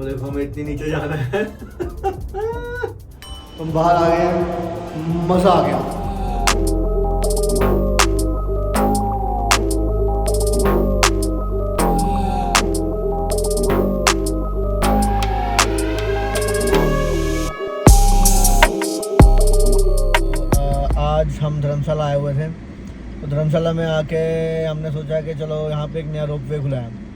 वो देखो हमें इतनी नीचे जाना है। तुम बाहर आ गए, मज़ा आ गया। आज हम धर्मशाला आए हुए थे, तो धर्मशाला में आके हमने सोचा कि चलो यहाँ पे एक नया रोप वे खुला है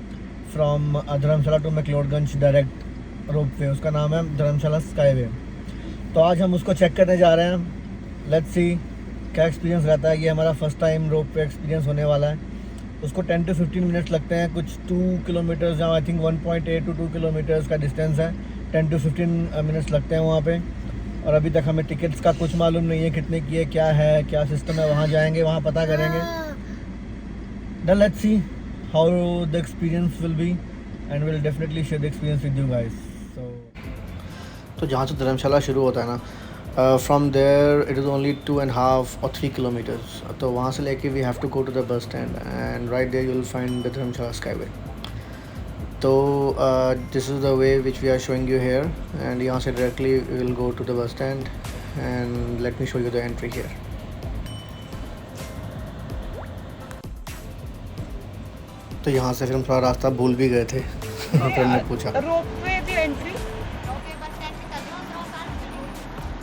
from Dharamshala to McLeodganj direct rope way, उसका नाम है धर्मशाला स्काई वे। तो आज हम उसको चेक करने जा रहे हैं। लेट्स सी क्या एक्सपीरियंस रहता है। ये हमारा फर्स्ट टाइम रोप वे एक्सपीरियंस होने वाला है। उसको 10 to 15 मिनट्स लगते हैं, कुछ 2 किलोमीटर्स या आई थिंक 1.8 to 2 किलोमीटर्स का डिस्टेंस है। 10 to 15 मिनट्स लगते हैं वहाँ पे। और अभी तक हमें टिकट्स का कुछ मालूम नहीं है, कितने की है, क्या है, क्या सिस्टम है। वहाँ जाएंगे, वहाँ पता करेंगे। Then let's see how the experience will be and will definitely share the experience with you guys. तो जहाँ से धर्मशाला शुरू होता है ना, from there it is only 2.5 or 3 kilometres. तो वहाँ से लेके we have to go to the bus stand and right there you will find the Dharamshala skyway. तो this is the way which we are showing you hair and यहाँ से directly we will go to the bus stand and let me show you the entry here. तो यहाँ से फिर हम थोड़ा रास्ता भूल भी गए थे। फिर हमने पूछा रोपवे दी एंट्री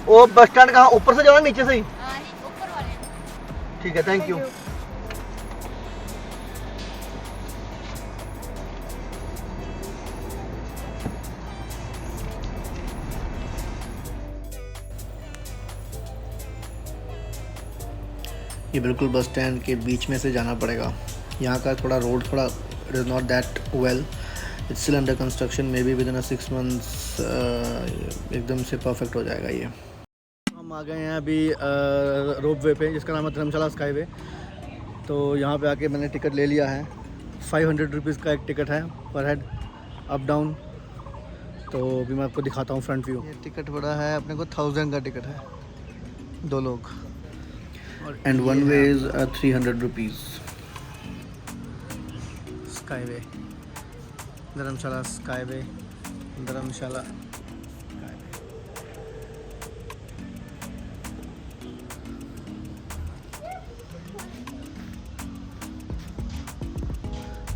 वो बस स्टैंड कहाँ, ऊपर से जाना नीचे से ही? ऊपर वाले। ठीक है, थैंक यू। ये बिल्कुल बस स्टैंड के बीच में से जाना पड़ेगा। यहाँ का थोड़ा रोड थोड़ा it is not that well, it's still under construction. May be with in 6 months एकदम से परफेक्ट हो जाएगा ये। हम आ गए हैं अभी रोप वे पे, जिसका नाम है धर्मशाला स्काई वे। तो यहाँ पे आके मैंने टिकट ले लिया है। 500 रुपीज़ का एक टिकट है पर हेड, अप डाउन। तो अभी मैं आपको दिखाता हूँ फ्रंट व्यू। ये टिकट पड़ा है अपने को 1000 का टिकट है, 2 लोग। And one way is 300 rupees. Sky way, Dharamshala sky way, Dharamshala sky way.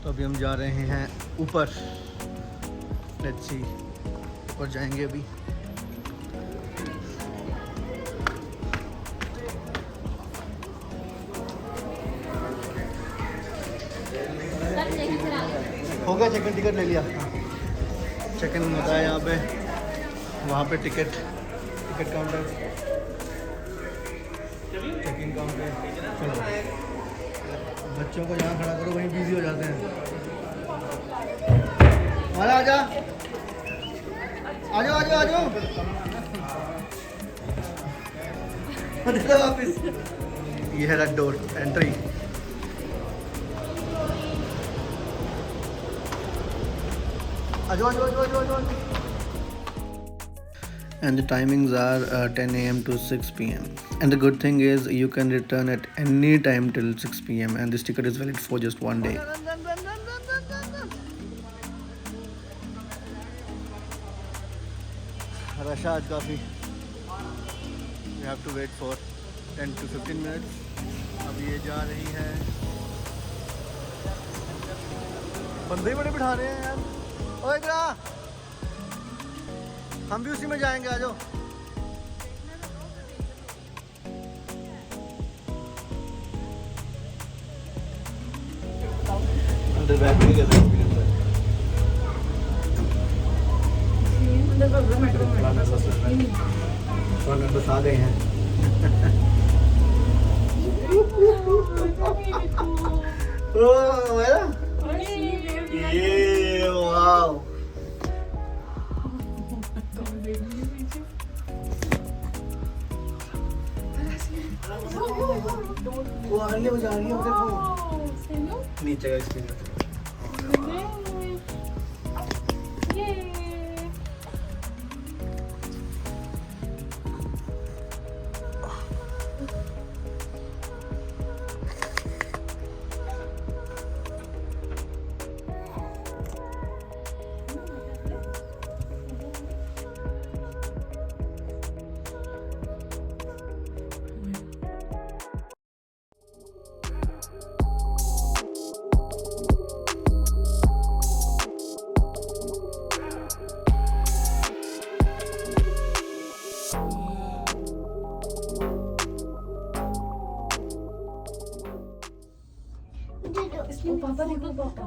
तो अभी हम जा रहे हैं ऊपर। लेट्स सी, ऊपर जाएंगे अभी। हो गया चेक इन, टिकट ले लिया। चेक इन होता है यहाँ पे, वहाँ पे ticket counter, check in counter. चलो बच्चों को जहाँ खड़ा करो वहीं बिजी हो जाते हैं। आ जा आ जाओ वापिस। ये है red door entry. And the timings are 10 a.m. to 6 p.m. And the good thing is you can return at any time till 6 p.m. and this ticket is valid for just 1 day. Rush आज काफ़ी। We have to wait for 10 to 15 minutes. अब ये जा रही है, बंदे ही बड़े बिठा रहे हैं यार। ओए इधर आ, हम भी उसी में जाएंगे, आ जाओ। अंदर बैठने का एक्सपीरियंस है। बस आ गए हैं। ये वाओ, वो आने बजा रही है देखो नीचे का एक्सपीरियंस।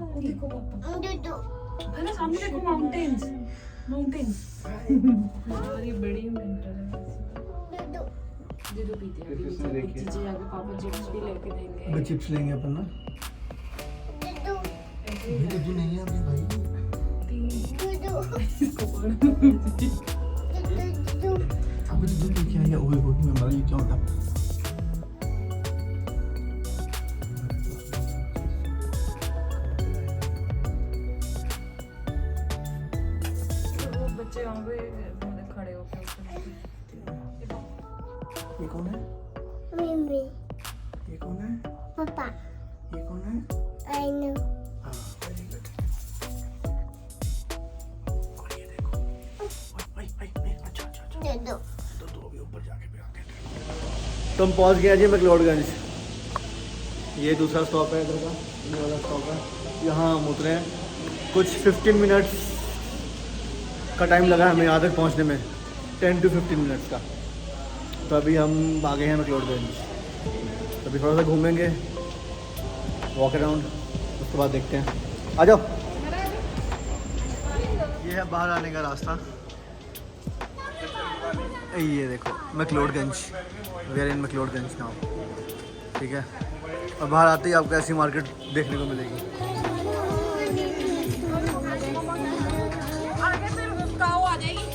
वो देखो पापा, Dudu. है ना सामने देखो माउंटेन्स, माउंटेन्स। हमारी बड़ी मेंटल है। Dudu. दूध पीते हैं अभी किसने देखी है? नीचे जाके पापा चिप्स भी लेके देंगे। अभी चिप्स लेंगे अपन ना। Dudu. ऐसे अभी तो नहीं है अभी भाई। Dudu. इसको पकड़। Dudu. अभी तो क्या है? ओए होए मैं मर गई क्या होता? वो बच्चे वहाँ पे मतलब खड़े होके ये कौन है? Mimi. ये कौन है? Papa. ये कौन है? I know. हाँ वेरी गुड। और ये देखो। ओए अच्छा Dudu. तो अभी ऊपर जाके पे आते हैं। तो हम पहुंच गए जी मैक्लोडगंज। ये दूसरा स्टॉप है इधर का, ये वाला स्टॉप है। यहाँ हम उतरे हैं। कुछ 15 मिनट्स का टाइम लगा हमें यहाँ तक पहुँचने में, 10 to 15 मिनट्स का। तो अभी हम आ गए हैं मैक्लोडगंज। तो अभी थोड़ा सा घूमेंगे, वॉक अराउंड, उसके बाद देखते हैं। आ जाओ। ये है बाहर आने का रास्ता। ये देखो McLeodganj, we are in McLeodganj now. ठीक है, और बाहर आते ही आपको ऐसी मार्केट देखने को मिलेगी। आगे फिर काऊ आ जाएगी।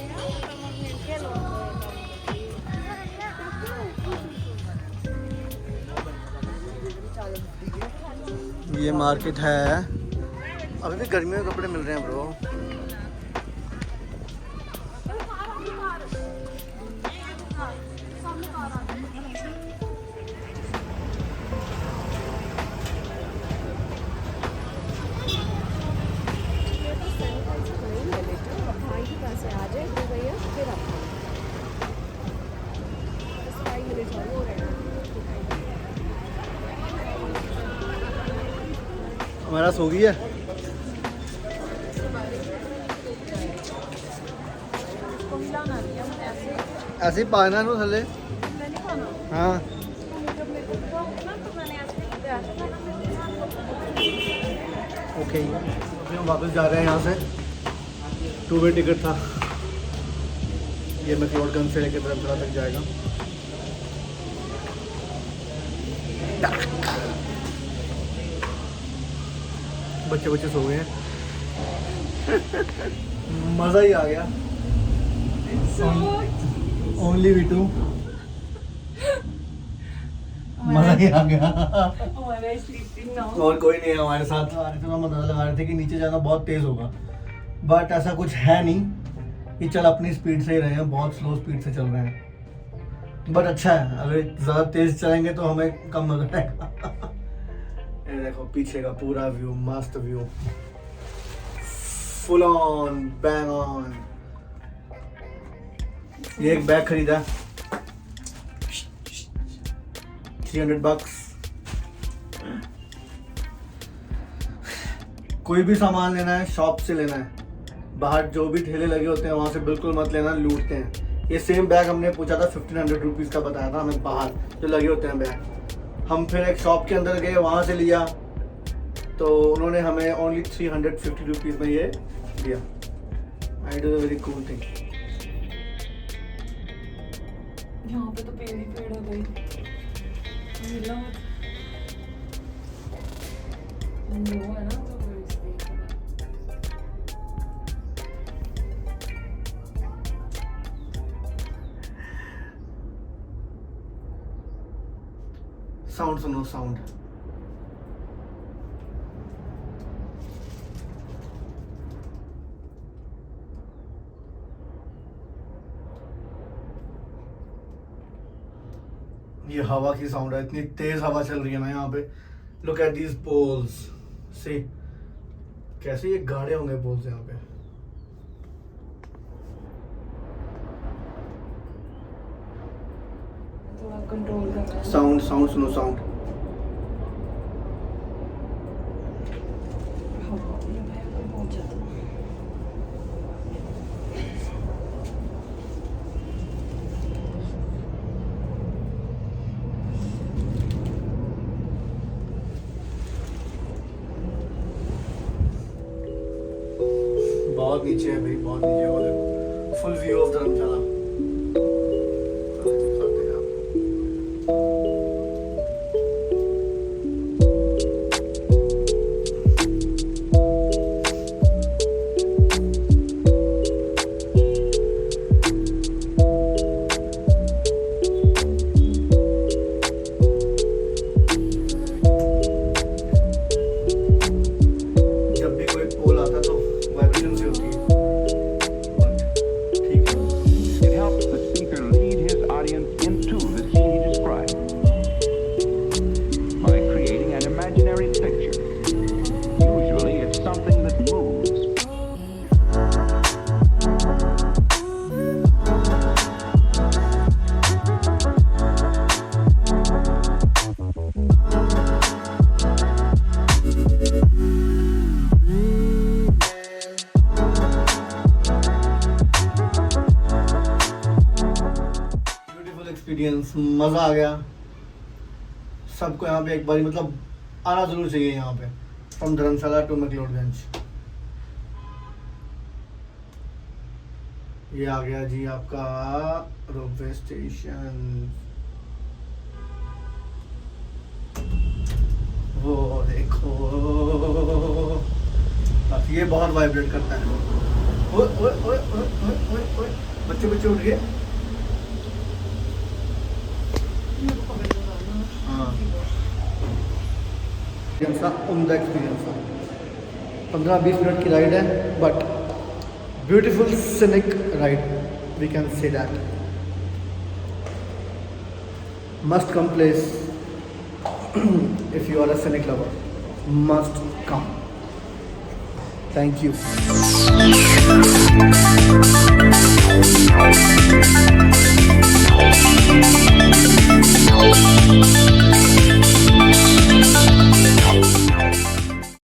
ये मार्केट है। अभी भी गर्मियों के कपड़े मिल रहे हैं ब्रो। हमारा सो गई है। ऐसे ही पाना नो थले। हाँ ओके, अभी हम वापस जा रहे हैं यहाँ से। 2 वे टिकट था। ये मैक्लोडगंज से लेकर धर्मशाला तक जाएगा। बच्चे सो गए हैं। मज़ा ही आ गया। Only we two. मज़ा ही आ गया। और कोई नहीं है हमारे साथ। हमारे से हम अंदाजा लगा रहे थे कि नीचे जाना बहुत तेज़ होगा, बट ऐसा कुछ है नहीं। कि चल अपनी स्पीड से ही रहे हैं, बहुत स्लो स्पीड से चल रहे हैं। बट अच्छा है, अगर ज़्यादा तेज़ चलेंगे तो हमें कम मज़ा आएगा। ये देखो पीछे का पूरा व्यू, मस्त view, full on bang on. ये एक बैग खरीदा $300। कोई भी सामान लेना है शॉप से लेना है, बाहर जो भी ठेले लगे होते हैं वहां से बिल्कुल मत लेना, लूटते हैं। ये सेम बैग हमने पूछा था 1500 रुपीज़ का बताया था हमें, बाहर जो लगे होते हैं बैग। हम फिर एक शॉप के अंदर गए, वहाँ से लिया तो उन्होंने हमें ओनली 350 रुपीज़ में ये दिया। I do very cool thing. यहाँ पे तो पेड़ ही पेड़ हो गई। मिला मत। लो है ना तो फिर इसलिए साउंड सुनो, साउंड। ये हवा की साउंड है, इतनी तेज हवा चल रही है ना यहाँ पे। लुक एट दीज पोल्स, सी कैसे ये गाड़े होंगे पोल्स यहाँ पे। थोड़ा कंट्रोल करना है। साउंड साउंड सुनो, साउंड। हवा ये भाई कोई पहुंच जाता है। बहुत नीचे है भाई, बहुत नीचे। वो देखो फुल व्यू ऑफ धर्मशाला। दिखाते हैं आपको। जब भी कोई पोल आता तो वाइब्रेशन से होती है, बट ठीक है। It helps the speaker lead his audience into the scene he described by creating an imaginary picture. Usually it's something that moves. Beautiful experience, मज़ा आ गया। सबको यहाँ पे एक बार मतलब आना ज़रूर चाहिए यहाँ पे, फ्रॉम धर्मशाला टू मैक्लोडगंज। ये आ गया जी आपका रोपवे स्टेशन। वो देखो, अब ये बहुत वाइब्रेट करता है। ओए ओए ओए ओए ओए ओए ओए, बच्चे बच्चे उठ गए। हाँ, एक्सपीरियंस था, उम्दा एक्सपीरियंस था। 15-20 मिनट की राइड है, but beautiful scenic ride, we can say that. Must come place if you are a scenic lover, must come. Thank you.